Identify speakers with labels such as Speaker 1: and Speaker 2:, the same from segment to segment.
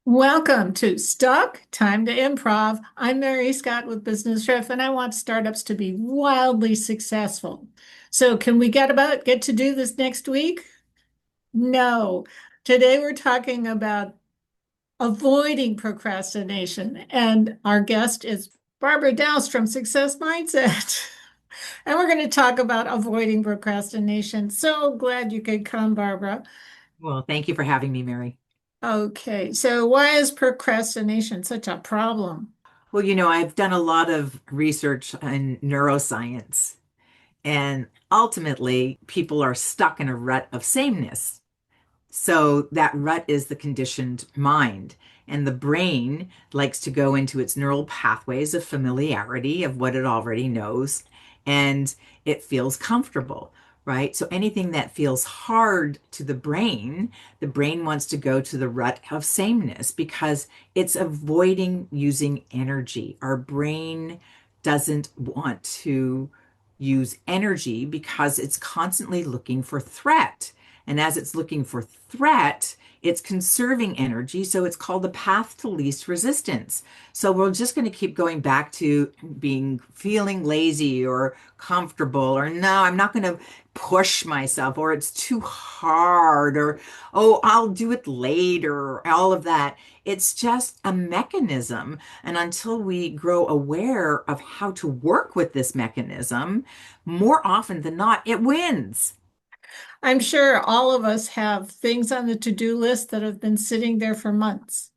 Speaker 1: Welcome to Stuck Time to Improv. I'm Mary Scott with Business Chef, and I want startups to be wildly successful. So, can we get to do this next week? No. Today we're talking about avoiding procrastination, and our guest is Barbara Daoust from Success Mindset. And we're going to talk about avoiding procrastination. So glad you could come, Barbara.
Speaker 2: Well, thank you for having me, Mary.
Speaker 1: Okay, so why is procrastination such a problem?
Speaker 2: Well, I've done a lot of research in neuroscience, and ultimately, people are stuck in a rut of sameness. So that rut is the conditioned mind. And the brain likes to go into its neural pathways of familiarity of what it already knows, and it feels comfortable, right? So anything that feels hard to the brain wants to go to the rut of sameness because it's avoiding using energy. Our brain doesn't want to use energy because it's constantly looking for threat. And as it's looking for threat, it's conserving energy. So it's called the path to least resistance. So we're just going to keep going back to feeling lazy or comfortable, or no, I'm not going to push myself, or it's too hard, or oh, I'll do it later, all of that. It's just a mechanism. And until we grow aware of how to work with this mechanism, more often than not, it wins.
Speaker 1: I'm sure all of us have things on the to-do list that have been sitting there for months.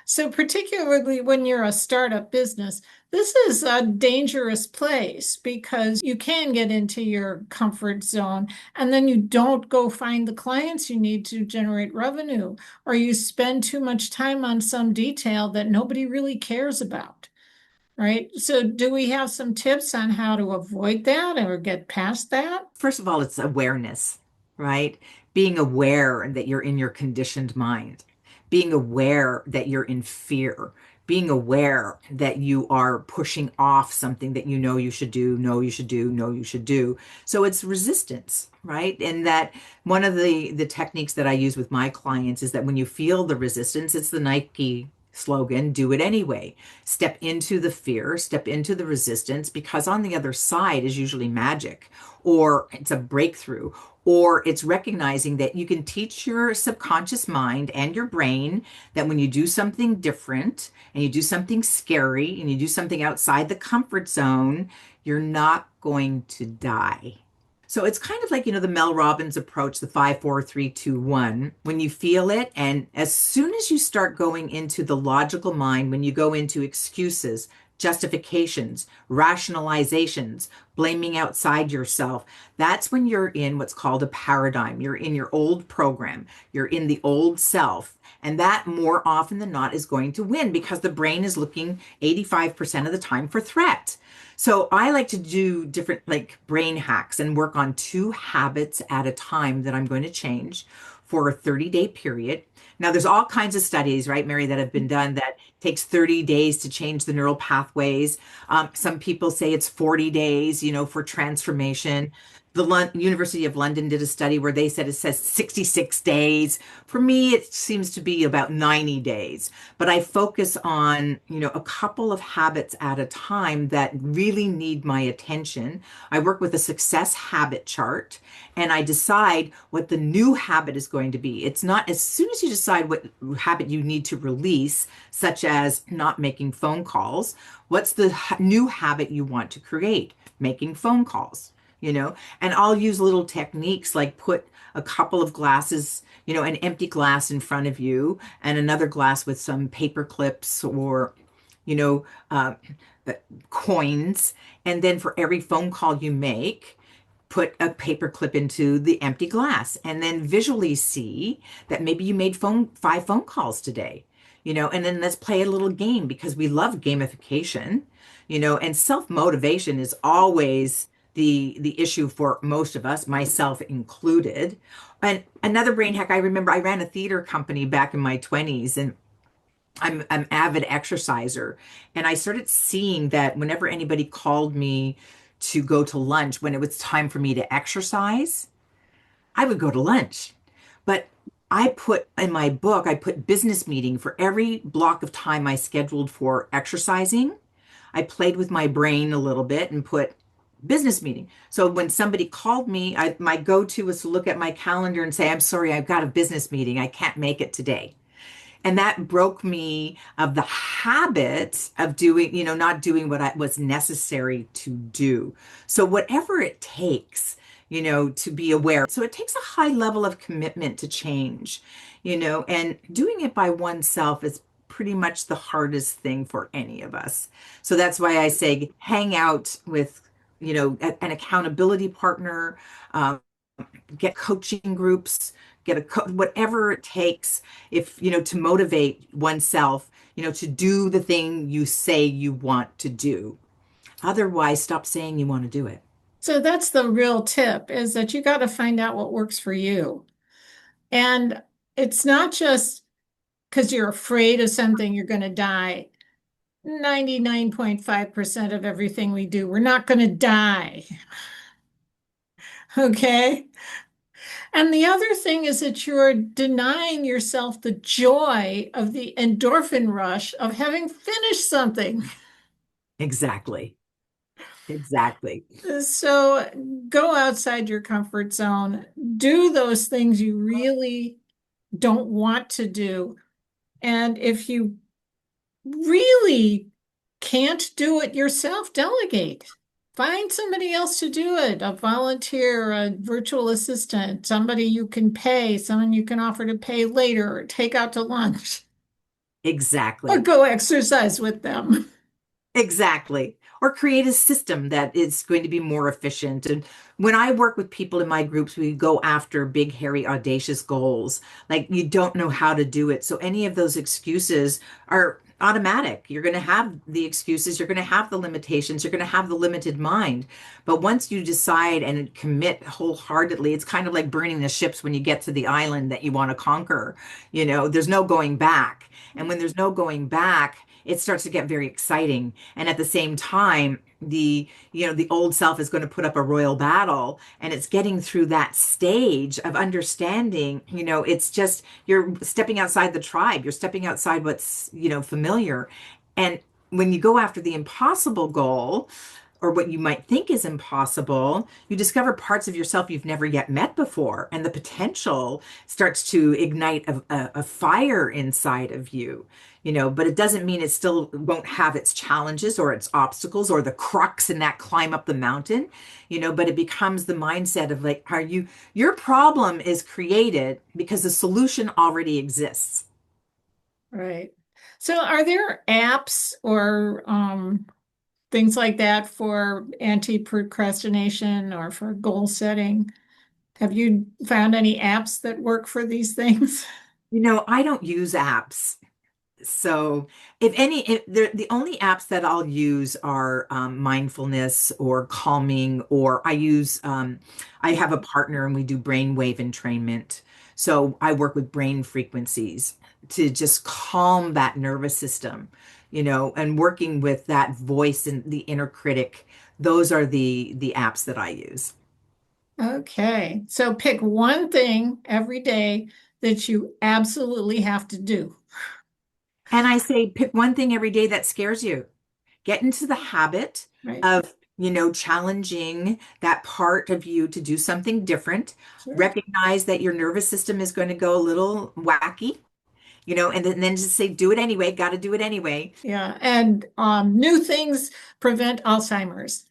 Speaker 1: So, particularly when you're a startup business, this is a dangerous place because you can get into your comfort zone and then you don't go find the clients you need to generate revenue, or you spend too much time on some detail that nobody really cares about, right? So, do we have some tips on how to avoid that or get past that?
Speaker 2: First of all, it's awareness, right? Being aware that you're in your conditioned mind, being aware that you're in fear, being aware that you are pushing off something that you know you should do, know you should do, know you should do. So it's resistance, right? And that one of the techniques that I use with my clients is that when you feel the resistance, it's the Nike slogan, do it anyway. Step into the fear, step into the resistance, because on the other side is usually magic, or it's a breakthrough, or it's recognizing that you can teach your subconscious mind and your brain that when you do something different and you do something scary and you do something outside the comfort zone, you're not going to die. So it's kind of like, the Mel Robbins approach, the 5, 4, 3, 2, 1. When you feel it, and as soon as you start going into the logical mind, when you go into excuses, justifications, rationalizations, blaming outside yourself, that's when you're in what's called a paradigm. You're in your old program, you're in the old self. And that more often than not is going to win because the brain is looking 85% of the time for threat. So I like to do different like brain hacks and work on two habits at a time that I'm going to change for a 30-day period. Now, there's all kinds of studies, right, Mary, that have been done that takes 30 days to change the neural pathways. Some people say it's 40 days, for transformation. The University of London did a study where they said it says 66 days. For me, it seems to be about 90 days. But I focus on, a couple of habits at a time that really need my attention. I work with a success habit chart and I decide what the new habit is going to be. It's not as soon as you decide what habit you need to release, such as not making phone calls, what's the new habit you want to create? Making phone calls. And I'll use little techniques like put a couple of glasses, an empty glass in front of you and another glass with some paper clips or, you know, uh, uh, coins. And then for every phone call you make, put a paper clip into the empty glass and then visually see that maybe you made 5 phone calls today, and then let's play a little game because we love gamification, and self-motivation is always the issue for most of us, myself included. And another brain hack, I remember I ran a theater company back in my 20s and I'm avid exerciser. And I started seeing that whenever anybody called me to go to lunch, when it was time for me to exercise, I would go to lunch. But I put in my book, I put business meeting for every block of time I scheduled for exercising. I played with my brain a little bit and put business meeting. So when somebody called me, my go-to was to look at my calendar and say, I'm sorry, I've got a business meeting. I can't make it today. And that broke me of the habit of doing, not doing what I was necessary to do. So whatever it takes, to be aware. So it takes a high level of commitment to change, and doing it by oneself is pretty much the hardest thing for any of us. So that's why I say hang out with, an accountability partner, um, get coaching groups, get whatever it takes, if to motivate oneself, to do the thing you say you want to do. Otherwise, stop saying you want to do it.
Speaker 1: So that's the real tip is that you got to find out what works for you. And it's not just because you're afraid of something, you're going to die. 99.5% of everything we do, we're not going to die. Okay. And the other thing is that you're denying yourself the joy of the endorphin rush of having finished something.
Speaker 2: Exactly. Exactly.
Speaker 1: So go outside your comfort zone, do those things you really don't want to do. And if you really can't do it yourself, delegate. Find somebody else to do it, a volunteer, a virtual assistant, somebody you can pay, someone you can offer to pay later, or take out to lunch, or
Speaker 2: Exactly.
Speaker 1: go exercise with them.
Speaker 2: Exactly. Or create a system that is going to be more efficient. And when I work with people in my groups, we go after big, hairy, audacious goals. Like you don't know how to do it. So any of those excuses are automatic. You're going to have the excuses, you're going to have the limitations, you're going to have the limited mind. But once you decide and commit wholeheartedly, it's kind of like burning the ships when you get to the island that you want to conquer. There's no going back. And when there's no going back, it starts to get very exciting. And at the same time, the old self is going to put up a royal battle, and it's getting through that stage of understanding, it's just you're stepping outside the tribe, you're stepping outside what's, familiar. And when you go after the impossible goal, or what you might think is impossible, you discover parts of yourself you've never yet met before. And the potential starts to ignite a fire inside of you, but it doesn't mean it still won't have its challenges or its obstacles or the crux in that climb up the mountain, but it becomes the mindset of like, your problem is created because the solution already exists.
Speaker 1: Right. So are there apps or things like that for anti-procrastination or for goal setting? Have you found any apps that work for these things?
Speaker 2: I don't use apps. So, if any, the only apps that I'll use are mindfulness or calming, or I have a partner and we do brainwave entrainment. So, I work with brain frequencies to just calm that nervous system, and working with that voice and the inner critic. Those are the apps that I use.
Speaker 1: Okay. So pick one thing every day that you absolutely have to do.
Speaker 2: And I say, pick one thing every day that scares you. Get into the habit
Speaker 1: Right.
Speaker 2: of, challenging that part of you to do something different.
Speaker 1: Sure.
Speaker 2: Recognize that your nervous system is going to go a little wacky, and then just say, do it anyway, got to do it anyway.
Speaker 1: Yeah. And new things prevent Alzheimer's.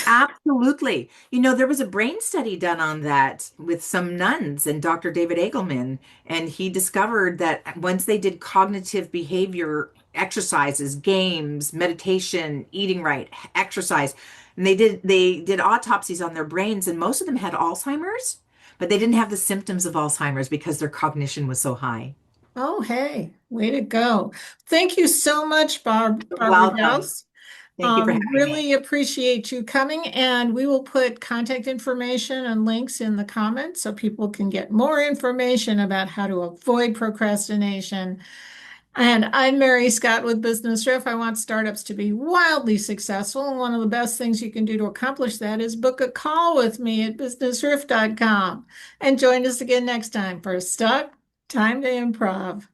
Speaker 2: Absolutely. There was a brain study done on that with some nuns and Dr. David Eagleman, and he discovered that once they did cognitive behavior exercises, games, meditation, eating right, exercise, and they did autopsies on their brains, and most of them had Alzheimer's, but they didn't have the symptoms of Alzheimer's because their cognition was so high.
Speaker 1: Oh, hey, way to go. Thank you so much,
Speaker 2: You're
Speaker 1: Barbara
Speaker 2: welcome.
Speaker 1: Douse.
Speaker 2: Thank you for having me.
Speaker 1: Really appreciate you coming, and we will put contact information and links in the comments so people can get more information about how to avoid procrastination And I'm Mary Scott with Business Riff. I want startups to be wildly successful. And one of the best things you can do to accomplish that is book a call with me at businessriff.com. And join us again next time for Stuck Time to Improv.